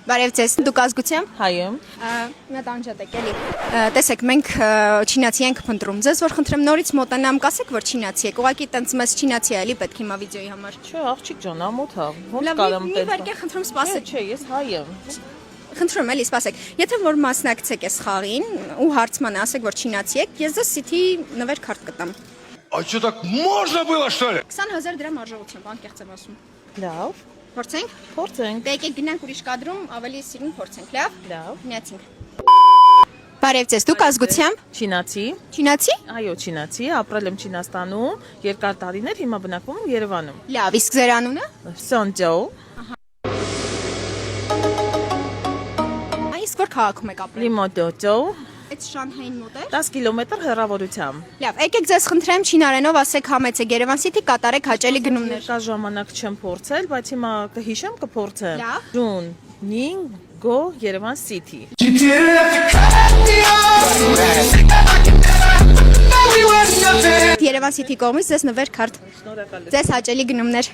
Բարև ձեզ, դուք ազգությամբ։ Հայ եմ։ Մի հատ անջատեք էլի։ Տեսեք, մենք չինացի ենք փնտրում։ Ձեզ որ խնդրեմ նորից մոտենամ, կասեք, որ չինացի եք։ Ուղղակի տենց մեզ չինացի է էլի պետք հիմա վիդեոյի համար։ Չէ, աղջիկ ջան, ամոթ է։ Ոնց Լավ, կարամ մի պետք։ վարկե խնդրում սպասեք։ Չէ, ես հայ եմ։ Խնդրում էլի սպասեք։ Եթե որ մասնակցեք այս խաղին ու հարցման ասեք, որ չինացի եք, ես ձեզ City նվեր քարտ կտամ։ А что, так можно было, что ли? 20000 դրամ արժողությամբ, անկեղծ եմ ասում։ Լավ, Փորձենք։ փորձենք։ Դե եկեք գնանք ուրիշ կադրում, ավելի սիրուն փորձենք, լավ։ Լավ։ Գնացինք։ Բարև ձեզ, դուք ազգությամբ։ Չինացի։ Չինացի։ Այո, չինացի, ապրել եմ Չինաստանում, երկար տարիներ, հիմա բնակվում եմ Երևանում։ Լավ, իսկ ձեր անունը։ Սոնջո, Իսկ որ քաղաքում եք ապրել։ Լիմոդոջո, Այդ Շանհային մոտ է։ 10 կիլոմետր հեռավորությամբ։ Լավ, եկեք ձեզ խնդրեմ չինարենով ասեք համեցեք Երևան City կատարեք հաճելի գնումներ։ Երկար ժամանակ չեմ փորձել, բայց հիմա կհիշեմ կփորձեմ։ Լավ։ Ջուն, Նին, Գո, Երևան City։ Երևան City կողմից ձեզ նվեր քարտ։ Շնորհակալ եմ։ Ձեզ հաճելի գնումներ։